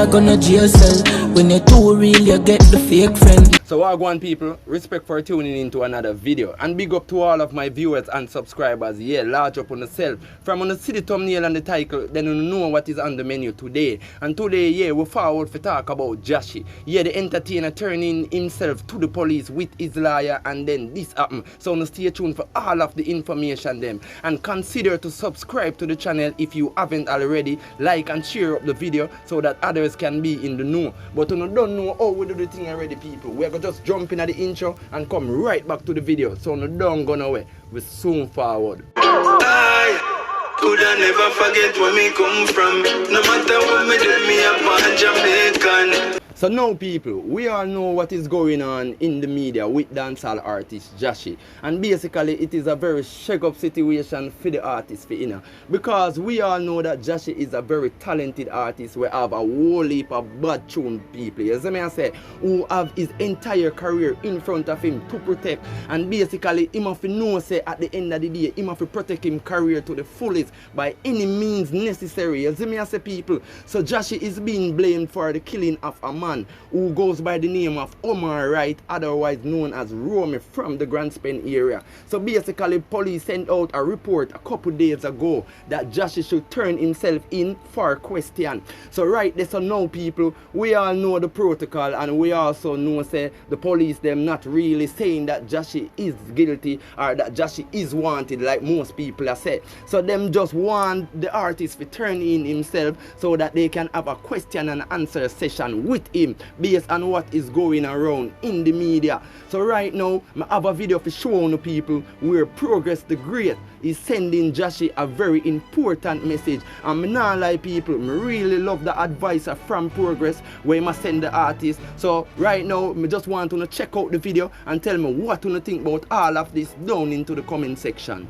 you're gonna jail cell. When you're too real, you get the fake friend. So wagwan people, respect for tuning into another video. And big up to all of my viewers and subscribers. Yeah, large up on yourself. From on the see the thumbnail and the title, then you know what is on the menu today. And today, yeah, we forward to talk about Jahshii. Yeah, the entertainer turning himself to the police with his lawyer, and then this happened. So now stay tuned for all of the information them. And consider to subscribe to the channel if you haven't already. Like and share up the video so that others can be in the know. But you don't know how we do the thing already, people. We're going to just jump in at the intro and come right back to the video. So no don't go nowhere. We soon forward. I could I never forget where me come from. No matter what me do, me a born Jamaican. So now people, we all know what is going on in the media with dancehall artist Jahshii. And basically it is a very shake-up situation for the artist for inner. Because we all know that Jahshii is a very talented artist. We have a whole heap of bad tune people, as I say, who have his entire career in front of him to protect. And basically him have to know say at the end of the day, him have to protect his career to the fullest by any means necessary. As I say people, so Jahshii is being blamed for the killing of a man who goes by the name of Omar Wright, otherwise known as Romy, from the Grand Spen area. So basically police sent out a report a couple days ago that Jahshii should turn himself in for question. So right there, so now people, we all know the protocol, and we also know say the police them not really saying that Jahshii is guilty or that Jahshii is wanted like most people are said. So them just want the artist to turn in himself so that they can have a question and answer session with him based on what is going around in the media. So right now I have a video for showing the people where Progress the Great is sending Jahshii a very important message. And me not lie people, me really love the advice from Progress where he must send the artist. So right now me just want to check out the video and tell me what you think about all of this down into the comment section.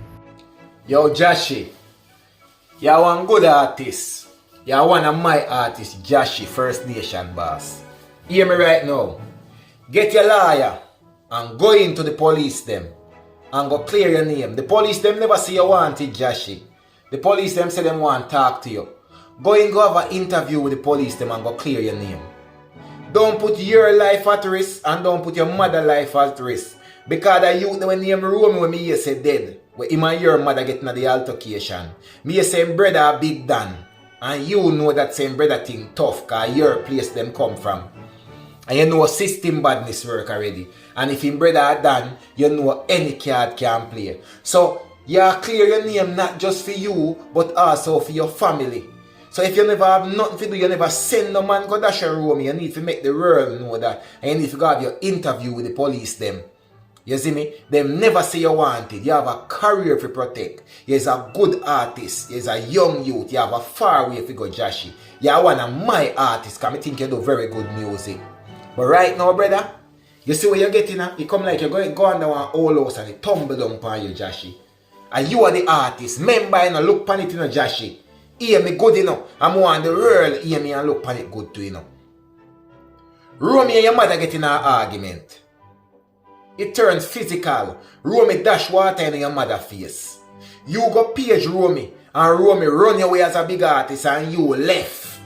Yo Jahshii, you're one good artist. You're one of my artists, Jahshii, First Nation boss. Hear me right now. Get your lawyer and go into the police them and go clear your name. The police them never say you wanted, Jahshii. The police them say them want to talk to you. Go and go have an interview with the police them and go clear your name. Don't put your life at risk and don't put your mother's life at risk. Because the youth when name Romy when me say dead, where him and your mother getting at the altercation. Me say him brother Big Dan. And you know that same brother thing tough because your place them come from. And you know system badness work already. And if him brother done, you know any card can play. So you clear your name not just for you, but also for your family. So if you never have nothing to do, you never send no man go dash your room, you need to make the world know that. And you need to go have your interview with the police them. You see me? Them never say you want it. You have a career to protect. You're a good artist. You're a young youth. You have a far way to go, Jahshii. You're one of my artists because I think you do very good music. But right now, brother, you see where you're getting at? You come like you're going to go under one old house and it tumble down upon you, Jahshii. And you are the artist. Remember, you know, look upon it, you know, Jahshii. Hear me good, you know. I'm want the world hear me and look upon it good too, you know. Romy and your mother get in an argument. It turns physical. Romy dash water in your mother's face. You go page Romy and Romy run your way as a big artist and you left.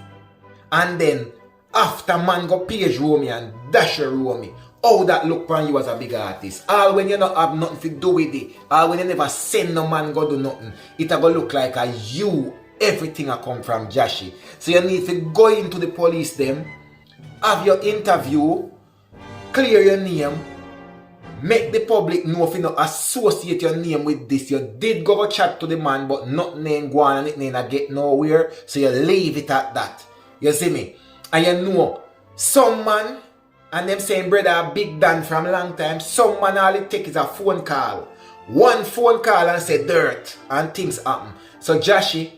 And then after man go page Romy and dash your Romy, how that look upon you as a big artist? All when you not have nothing to do with it, all when you never send no man go do nothing, it a go look like a you, everything a come from Jahshii. So you need to go into the police them, have your interview, clear your name, make the public know if you not associate your name with this. You did go chat to the man, but nothing ain't go on and it ain't get nowhere. So you leave it at that. You see me? And you know, some man, and them saying brother Big Dan from long time, some man all it take is a phone call. One phone call and say dirt and things happen. So Jahshii,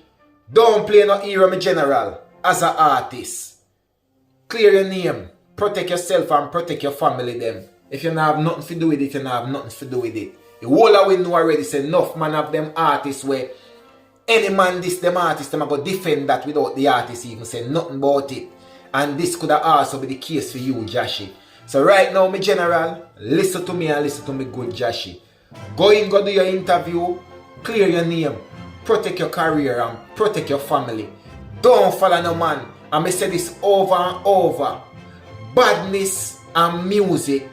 don't play no hero me general as an artist. Clear your name, protect yourself and protect your family them. If you don't have nothing to do with it, you don't have nothing to do with it. The whole of we know already say enough man of them artists where any man this them artists them about defend that without the artist even say nothing about it. And this could have also be the case for you, Jahshii. So right now, my general, listen to me and listen to me good, Jahshii. Go in, go do your interview, clear your name, protect your career and protect your family. Don't follow no man And I say this over and over. Badness and music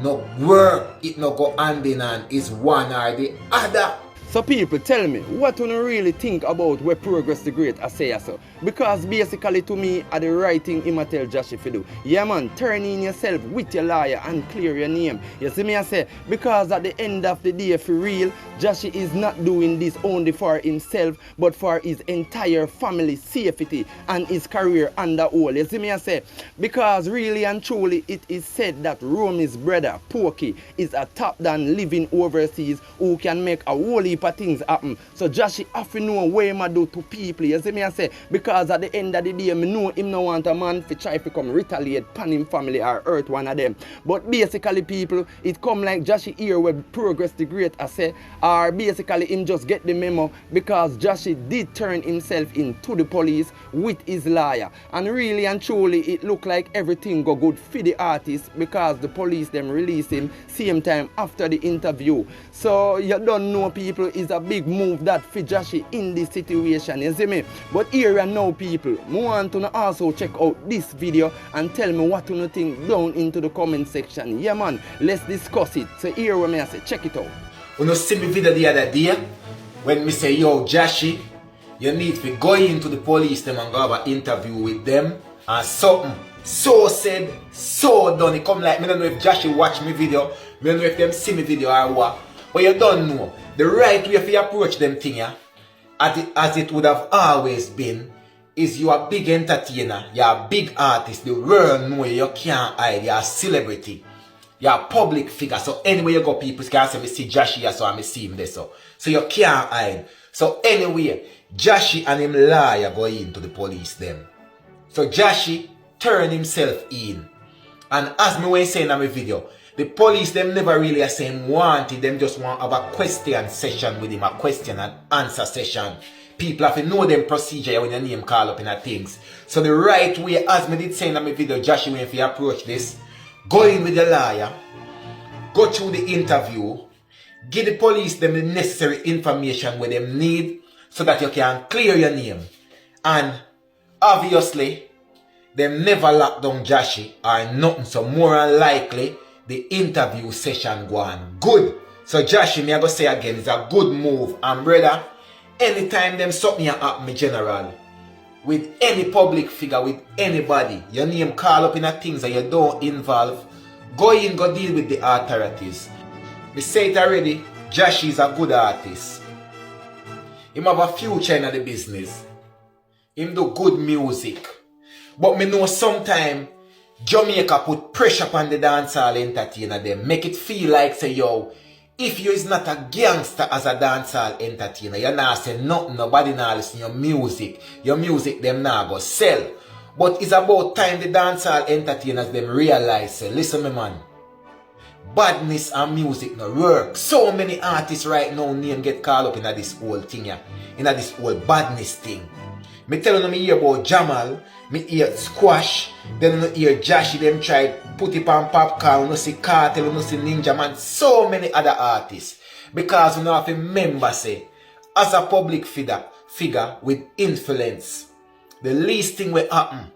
no work, it no go hand in hand, is one or the other. So people, tell me, what do you really think about where Progress the Great I say so? Because basically to me, at the right thing him tell Jahshii to do. Yeah man, turn in yourself with your lawyer and clear your name. You see me I say, because at the end of the day for real, Jahshii is not doing this only for himself, but for his entire family safety and his career under all. You see me I say, because really and truly it is said that Romy's brother, Pokey, is a top than living overseas who can make a whole heap of things happen. So Jahshii have to know what him do to people. You see me I say, because at the end of the day, I know him no want a man to try to come retaliate pan him family or hurt one of them. But basically people, it come like Jahshii here where Progress the Great I say, or basically him just get the memo because Jahshii did turn himself into the police with his lawyer. And really and truly it look like everything go good for the artist because the police them release him same time after the interview. So you don't know people, is a big move that for Jahshii in this situation, you see me? But here and now people, I want to also check out this video and tell me what you think down into the comment section. Yeah man, let's discuss it. So here when I say check it out. When you see me video the other day, when me say yo Jahshii, you need to go into the police them and go have an interview with them and something so said, so done. It come like, I don't know if Jahshii watch me video, I don't know if them see me video or what. But you don't know. The right way to approach them thing, yeah, as it would have always been, is you are a big entertainer, you are a big artist, the world know you can't hide, you are a celebrity, you are a public figure. So anywhere you go, people can say, I see Jahshii, so I see him there. So you can't hide. So anyway, Jahshii and him lawyer go into the police them. So Jahshii turn himself in. And as me was saying in my video, the police them never really say him wanted, them just want to have a question session with him, a question and answer session. People have to know them procedure when your name call up in a things. So the right way, as me did say in my video, Jahshii, when you approach this, go in with the lawyer, go through the interview, give the police them the necessary information where them need so that you can clear your name. And obviously, them never lock down Jahshii or nothing, so more than likely, the interview session go on good. So Jahshii, me I go say again, it's a good move. And brother, anytime them something happen, me general, with any public figure, with anybody, your name call up in a things that you don't involve, go in, go deal with the authorities. Me say it already, Jahshii is a good artist. Him have a future in the business. Him do good music. But me know sometime Jamaica put pressure upon the dancehall entertainer them. Make it feel like say yo, if you is not a gangster as a dancehall entertainer, you not say nothing, nobody not listen your music. Your music them now go sell. But it's about time the dancehall entertainers them realize say, listen me man, badness and music no work. So many artists right now name get caught up in this whole thing here, in this whole badness thing. Me tell you me hear about Jamal, me hear Squash, then me hear Jahshii, them try put it on Popcorn, no see Cartel, no see Ninja Man, so many other artists. Because we know have to remember say, as a public figure with influence, the least thing will happen,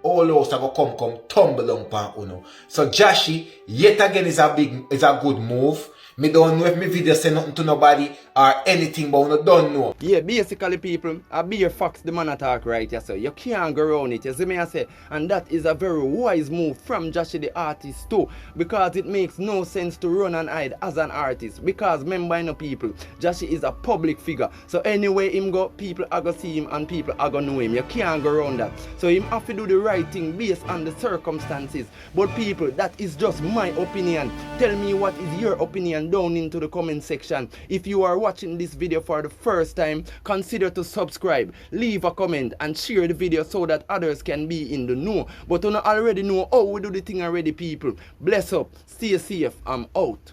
all those are going to come tumble down pan uno. So Jahshii, yet again is a good move. Me don't know if my video say nothing to nobody or anything, but I don't know. Yeah, basically people, I be your facts the man attack right, yeah, so you can't go around it, you see me I say, and that is a very wise move from Jahshii the artist too, because it makes no sense to run and hide as an artist, because remember you know people, Jahshii is a public figure, so anyway him go, people are going to see him and people are going to know him, you can't go around that, so him have to do the right thing based on the circumstances. But people, that is just my opinion. Tell me what is your opinion down into the comment section. If you are watching this video for the first time, consider to subscribe, leave a comment and share the video so that others can be in the know. But you already know how we do the thing already people. Bless up, stay safe, I'm out.